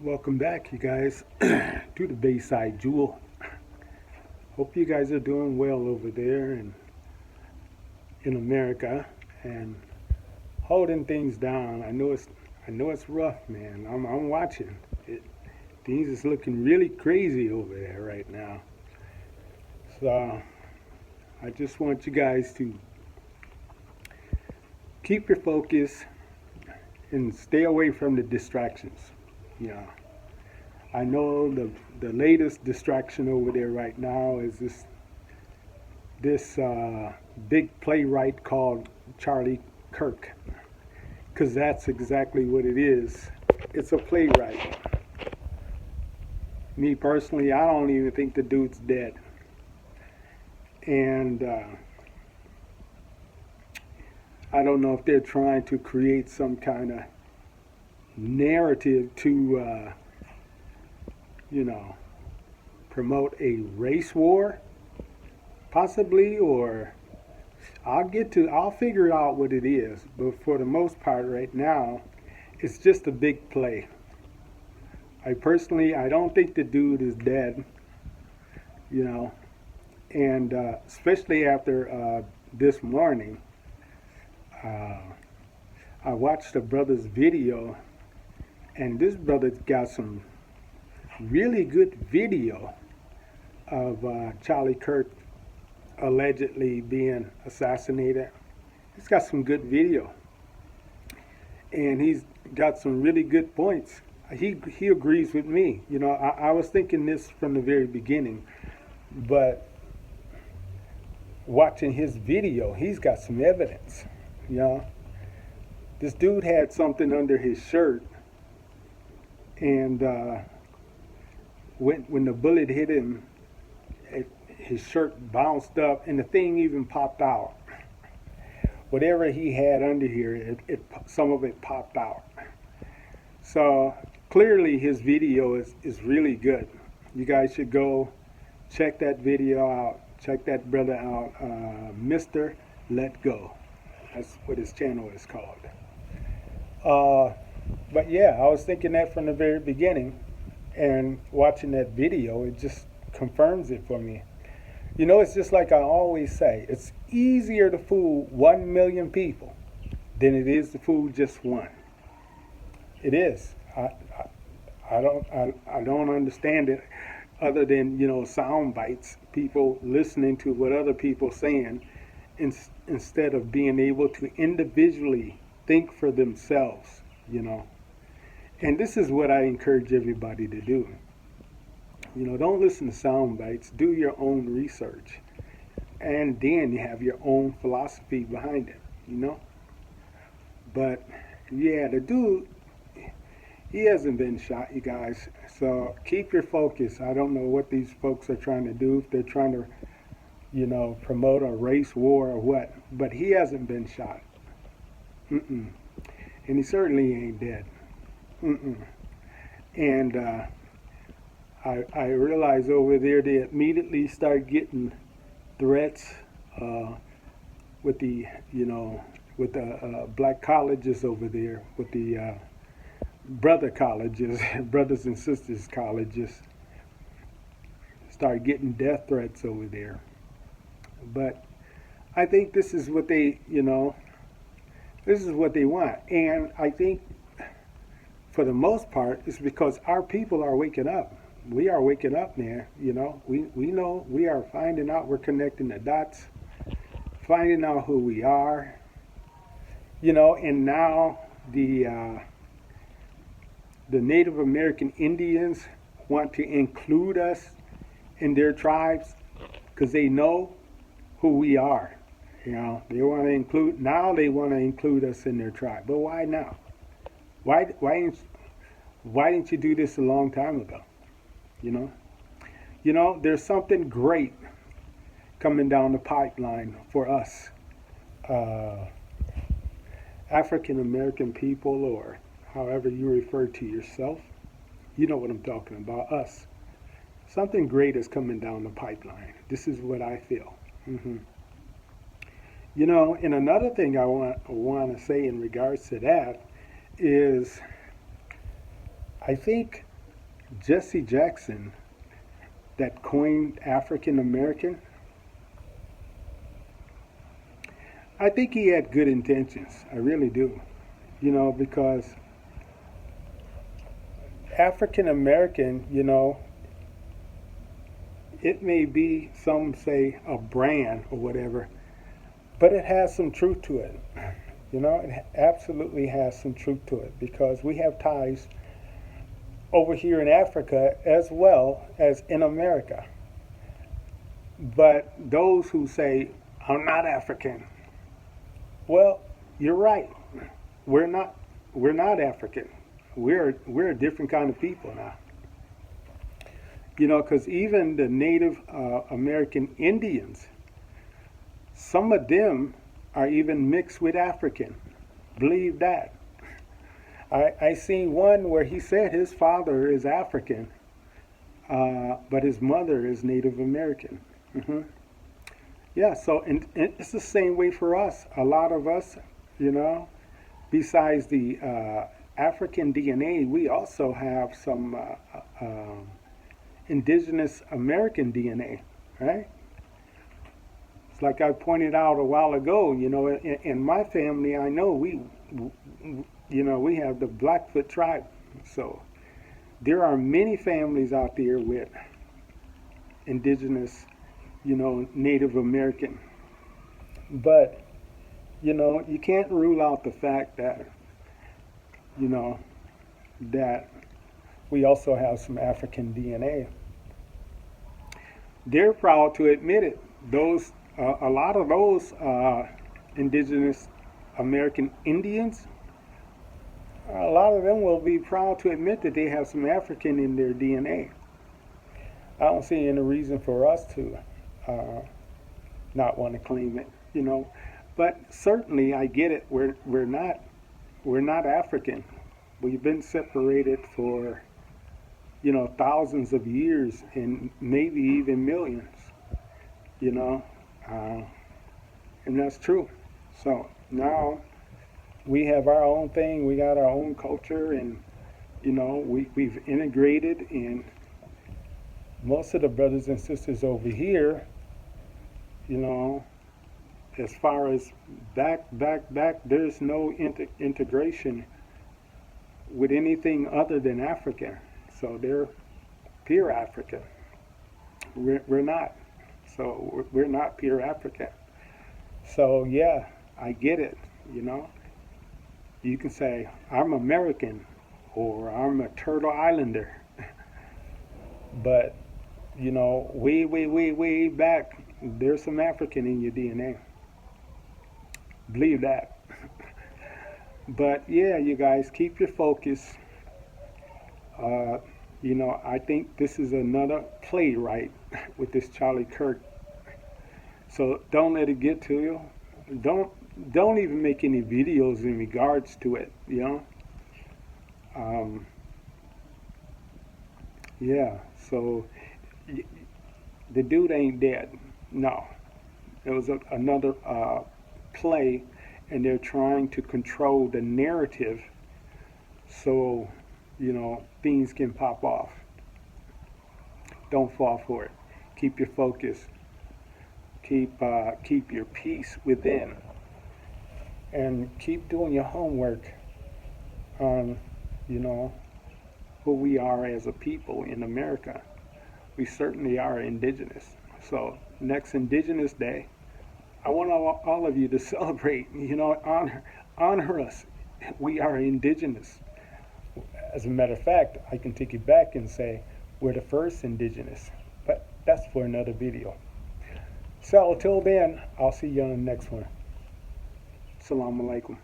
Welcome back, you guys, to the Beyside Jewel. Hope you guys are doing well over there in America and holding things down. I know it's rough, man. I'm watching. Things is looking really crazy over there right now. So I just want you guys to keep your focus and stay away from the distractions. Yeah. I know the latest distraction over there right now is this big playwright called Charlie Kirk, because that's exactly what it is. It's a playwright. Me personally, I don't even think the dude's dead, and I don't know if they're trying to create some kind of narrative to, you know, promote a race war, possibly, or I'll figure out what it is. But for the most part, right now, it's just a big play. I don't think the dude is dead, you know, and especially after this morning, uh, I watched the brother's video, and this brother's got some really good video of Charlie Kirk allegedly being assassinated. He's got some good video, and he's got some really good points. He agrees with me. You know, I was thinking this from the very beginning, but watching his video, he's got some evidence. You know, this dude had something under his shirt, and when the bullet hit him, his shirt bounced up, and the thing even popped out. Whatever he had under here, some of it popped out. So clearly, his video is really good. You guys should go check that video out. Check that brother out, Mr. Let Go. That's what his channel is called. But yeah, I was thinking that from the very beginning, and watching that video, it just confirms it for me. You know, it's just like I always say, it's easier to fool 1 million people than it is to fool just one. It is. I don't understand it other than, you know, sound bites, people listening to what other people saying instead of being able to individually think for themselves, you know. And this is what I encourage everybody to do. You know, don't listen to sound bites. Do your own research. And then you have your own philosophy behind it, you know. But, yeah, the dude, he hasn't been shot, you guys. So keep your focus. I don't know what these folks are trying to do, if they're trying to, you know, promote a race war or what. But he hasn't been shot. Mm-mm. And he certainly ain't dead. Mm-mm. And I realize over there they immediately start getting threats with the, you know, with the black colleges over there, with the brother colleges, brothers and sisters colleges, start getting death threats over there. But I think this is what they, you know, this is what they want. And I think for the most part, it's because our people are waking up. We are waking up, man. You know, we know, we are finding out, we're connecting the dots, finding out who we are, you know. And now the Native American Indians want to include us in their tribes because they know who we are. You know, they want to include, now they want to include us in their tribe. But why now? Why didn't you do this a long time ago? You know? You know, there's something great coming down the pipeline for us, African American people, or however you refer to yourself. You know what I'm talking about, us. Something great is coming down the pipeline. This is what I feel. Mm-hmm. You know, and another thing I want to say in regards to that is, I think Jesse Jackson, that coined African American, I think he had good intentions. I really do. Because African American, it may be, some say, a brand or whatever, but it has some truth to it. It absolutely has some truth to it because we have ties over here in Africa as well as in America. But those who say, I'm not African, well, you're right. We're not African. We're a different kind of people now. Because even the Native American Indians, some of them are even mixed with African. Believe that. I seen one where he said his father is African, but his mother is Native American. hmm Yeah, so and it's the same way for us. A lot of us, besides the African DNA, we also have some indigenous American DNA, right? It's like I pointed out a while ago, in my family, I know we have the Blackfoot tribe. So there are many families out there with indigenous, Native American. But, you can't rule out the fact that, that we also have some African DNA. They're proud to admit it. A lot of those indigenous American Indians, a lot of them will be proud to admit that they have some African in their DNA. I don't see any reason for us to not want to claim it, But certainly, I get it. We're not African. We've been separated for thousands of years and maybe even millions. You know, and that's true. So now we have our own thing. We got our own culture, and we've integrated. And most of the brothers and sisters over here, as far as back, there's no integration with anything other than Africa. So they're pure African. We're not. So we're not pure African. So yeah, I get it. You can say I'm American or I'm a Turtle Islander, but way back, there's some African in your DNA. Believe that. But yeah, you guys, keep your focus. I think this is another playwright with this Charlie Kirk. So don't let it get to you. Don't even make any videos in regards to it. Yeah. So the dude ain't dead. No, it was another play, and they're trying to control the narrative so things can pop off. Don't fall for it. Keep your focus. Keep your peace within, and keep doing your homework on who we are as a people in America. We certainly are indigenous. So next Indigenous Day, I want all of you to celebrate. Honor us. We are indigenous. As a matter of fact, I can take it back and say we're the first indigenous, but that's for another video. So till then, I'll see you on the next one. Assalamu alaikum.